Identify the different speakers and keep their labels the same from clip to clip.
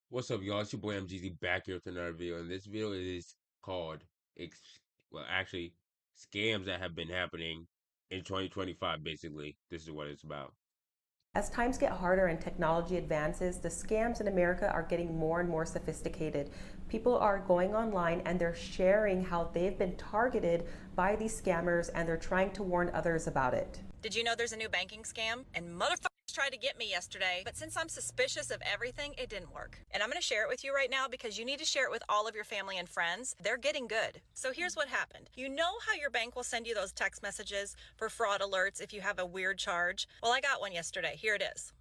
Speaker 1: What's up, y'all? It's your boy MGZ back here with another video, and this video is called, actually, scams that have been happening in 2025. Basically, this is what it's about.
Speaker 2: As times get harder and technology advances, the scams in America are getting more and more sophisticated. People are going online and they're sharing how they've been targeted by these scammers and they're trying to warn others about it.
Speaker 3: Did you know there's a new banking scam? And motherfuckers tried to get me yesterday, but since I'm suspicious of everything, it didn't work. And I'm gonna share it with you right now because you need to share it with all of your family and friends. They're getting good. So here's what happened. You know how your bank will send you those text messages for fraud alerts if you have a weird charge? Well, I got one yesterday. Here it is.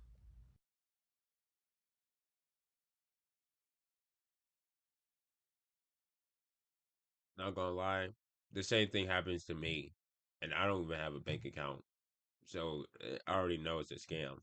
Speaker 1: Not gonna lie, the same thing happens to me, and I don't even have a bank account, so I already know it's a scam.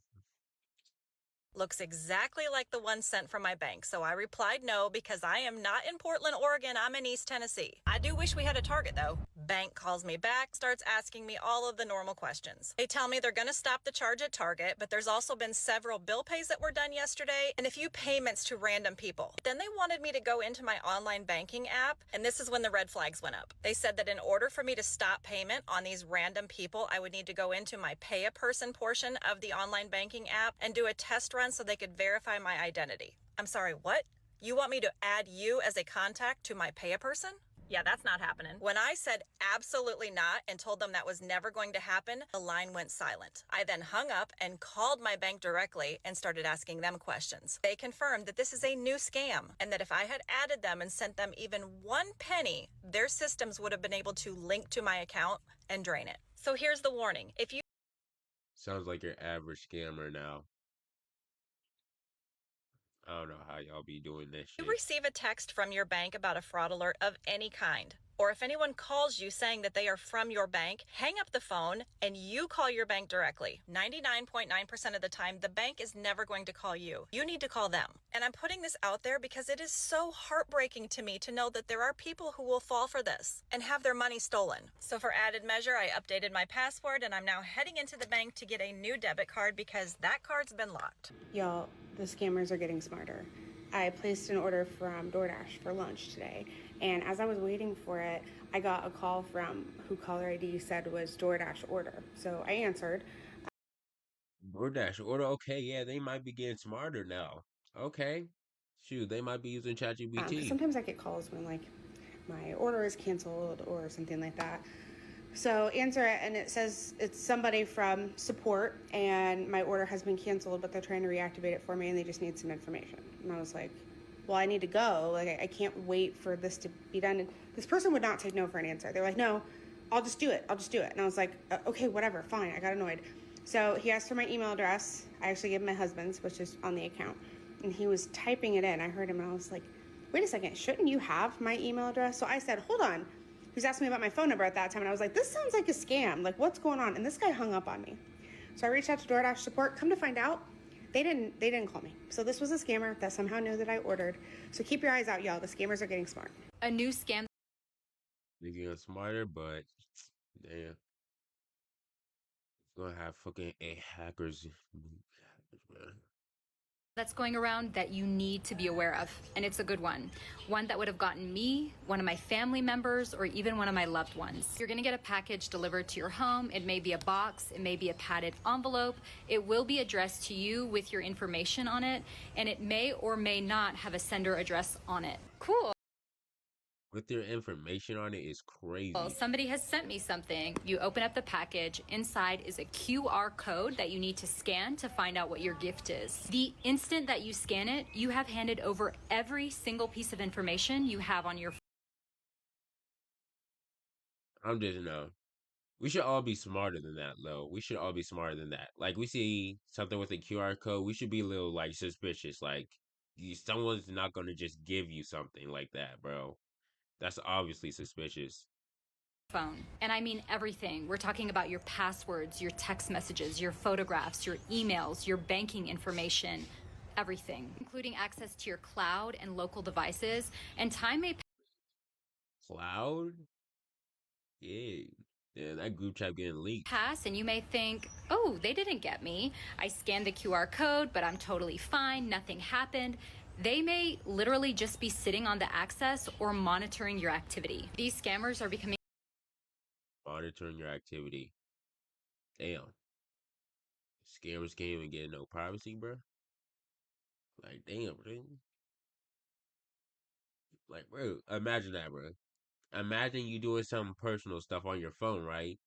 Speaker 3: Looks exactly like the one sent from my bank, so I replied no because I am not in Portland, Oregon. I'm in East Tennessee. I do wish we had a Target though. Bank calls me back, starts asking me all of the normal questions. They tell me they're gonna stop the charge at Target, but there's also been several bill pays that were done yesterday and a few payments to random people. Then they wanted me to go into my online banking app, and this is when the red flags went up. They said that in order for me to stop payment on these random people, I would need to go into my pay a person portion of the online banking app and do a test run so they could verify my identity. I'm sorry, what? You want me to add you as a contact to my pay a person? Yeah, that's not happening. When I said absolutely not and told them that was never going to happen, the line went silent. I then hung up and called my bank directly and started asking them questions. They confirmed that this is a new scam and that if I had added them and sent them even one penny, their systems would have been able to link to my account and drain it. So here's the warning. If you
Speaker 1: Sounds like your average scammer now. I don't know how y'all be doing this
Speaker 3: you
Speaker 1: shit.
Speaker 3: receive a text from your bank about a fraud alert of any kind, or if anyone calls you saying that they are from your bank, hang up the phone and you call your bank directly. 99.9% of the time, the bank is never going to call you. You need to call them. And I'm putting this out there because it is so heartbreaking to me to know that there are people who will fall for this and have their money stolen. So for added measure, I updated my password and I'm now heading into the bank to get a new debit card because that card's been locked.
Speaker 4: Y'all, the scammers are getting smarter. I placed an order from DoorDash for lunch today, and as I was waiting for it, I got a call from who caller ID said was DoorDash order. So I answered.
Speaker 1: DoorDash order, okay, yeah, they might be getting smarter now. Okay, shoot, they might be using
Speaker 4: Because
Speaker 1: ChatGPT.
Speaker 4: sometimes I get calls when like my order is canceled or something like that. So answer it, and it says it's somebody from support, and my order has been canceled, but they're trying to reactivate it for me, and they just need some information. And I was like, well, I need to go. Like, I can't wait for this to be done. And this person would not take no for an answer. They're like, no, I'll just do it. I'll just do it. And I was like, okay, whatever, fine. I got annoyed. So he asked for my email address. I actually gave him my husband's, which is on the account. And he was typing it in. I heard him, and I was like, wait a second, shouldn't you have my email address? So I said, hold on. He was asking me about my phone number at that time, and I was like, this sounds like a scam. Like, what's going on? And this guy hung up on me. So I reached out to DoorDash support. Come to find out, they didn't call me. So this was a scammer that somehow knew that I ordered. So keep your eyes out, y'all. The scammers are getting smart.
Speaker 5: A new scam
Speaker 1: They're getting smarter, but damn, it's gonna have fucking hackers. Man.
Speaker 5: that's going around that you need to be aware of, and it's a good one. One that would have gotten me, one of my family members, or even one of my loved ones. You're gonna get a package delivered to your home. It may be a box, it may be a padded envelope. It will be addressed to you with your information on it, and it may or may not have a sender address on it. Cool.
Speaker 1: With their information on it is
Speaker 5: Well,
Speaker 1: crazy.
Speaker 5: somebody has sent me something. You open up the package. Inside is a QR code that you need to scan to find out what your gift is. The instant that you scan it, you have handed over every single piece of information you have on your phone.
Speaker 1: I'm just we should all be smarter than that, though. We should all be smarter than that. Like we see something with a QR code, we should be a little like suspicious. Like someone's not gonna just give you something like that, bro. That's obviously suspicious.
Speaker 5: And I mean everything. We're talking about your passwords, your text messages, your photographs, your emails, your banking information, everything, including access to your cloud and local devices. And time may
Speaker 1: Cloud? Yeah. Yeah, that group chat getting leaked.
Speaker 5: pass and you may think, oh, they didn't get me. I scanned the QR code, but I'm totally fine. Nothing happened. They may literally just be sitting on the access or monitoring your activity. These scammers are becoming
Speaker 1: Monitoring your activity. Damn. Scammers can't even get no privacy, bro. Like, damn, bro. Like, bro, imagine that, bro. Imagine you doing some personal stuff on your phone, right?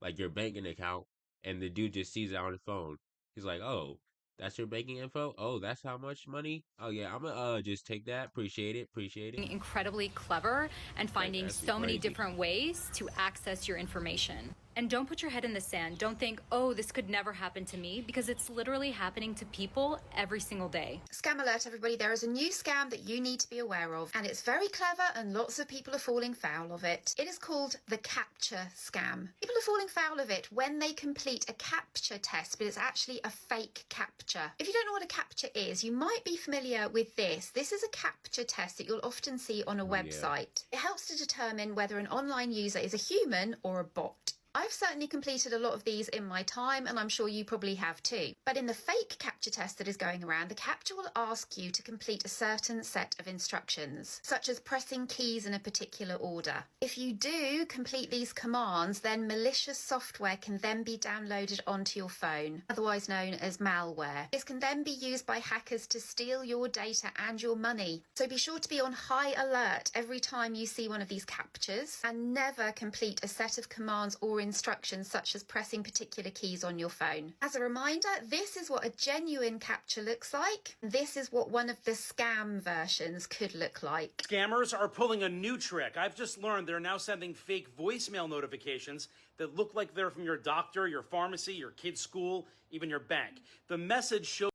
Speaker 1: Like your banking account, and the dude just sees it on his phone. He's like, "Oh, that's your banking info. Oh, that's how much money. Oh yeah, I'm gonna just take that. Appreciate it. Appreciate it."
Speaker 5: incredibly clever and
Speaker 1: Like
Speaker 5: finding
Speaker 1: that's
Speaker 5: so many
Speaker 1: crazy.
Speaker 5: different ways to access your information. And don't put your head in the sand. Don't think, oh, this could never happen to me, because it's literally happening to people every single day.
Speaker 6: Scam alert, everybody. There is a new scam that you need to be aware of, and it's very clever and lots of people are falling foul of it. It is called the capture scam. People are falling foul of it when they complete a capture test, but it's actually a fake capture. If you don't know what a capture is, you might be familiar with this. This is a capture test that you'll often see on a
Speaker 1: Oh yeah.
Speaker 6: website. It helps to determine whether an online user is a human or a bot. I've certainly completed a lot of these in my time, and I'm sure you probably have too. But in the fake capture test that is going around, the capture will ask you to complete a certain set of instructions, such as pressing keys in a particular order. If you do complete these commands, then malicious software can then be downloaded onto your phone, otherwise known as malware. This can then be used by hackers to steal your data and your money. So be sure to be on high alert every time you see one of these captures, and never complete a set of commands or instructions such as pressing particular keys on your phone. As a reminder, this is what a genuine capture looks like. This is what one of the scam versions could look like.
Speaker 7: Scammers are pulling a new trick. I've just learned they're now sending fake voicemail notifications that look like they're from your doctor, your pharmacy, your kid's school, even your bank. The message shows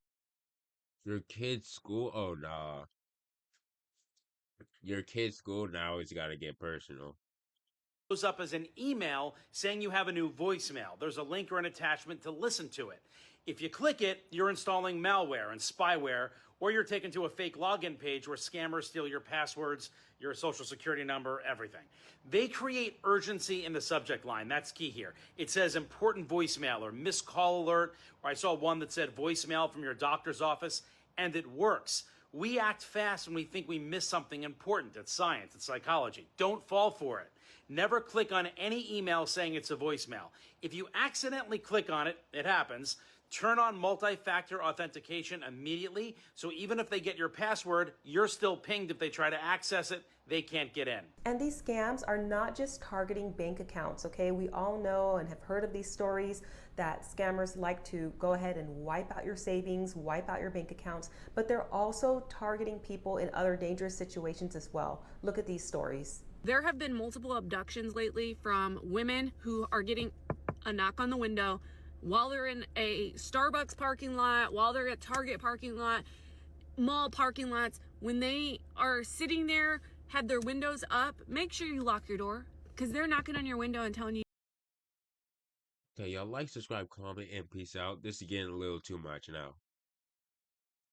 Speaker 1: Your kid's school? Oh nah. Your kid's school now is gotta get personal.
Speaker 7: up as an email saying you have a new voicemail. There's a link or an attachment to listen to it. If you click it, you're installing malware and spyware, or you're taken to a fake login page where scammers steal your passwords, your social security number, everything. They create urgency in the subject line. That's key here. It says important voicemail or missed call alert, or I saw one that said voicemail from your doctor's office, and it works. We act fast when we think we missed something important. It's science, it's psychology. Don't fall for it. Never click on any email saying it's a voicemail. If you accidentally click on it, it happens. Turn on multi-factor authentication immediately, so even if they get your password, you're still pinged. If they try to access it, they can't get in.
Speaker 2: And these scams are not just targeting bank accounts, okay? We all know and have heard of these stories that scammers like to go ahead and wipe out your savings, wipe out your bank accounts, but they're also targeting people in other dangerous situations as well. Look at these stories.
Speaker 8: There have been multiple abductions lately from women who are getting a knock on the window while they're in a Starbucks parking lot, while they're at Target parking lot, mall parking lots. When they are sitting there, have their windows up, make sure you lock your door, because they're knocking on your window and telling you.
Speaker 1: Okay, y'all like, subscribe, comment, and peace out. This is getting a little too much now.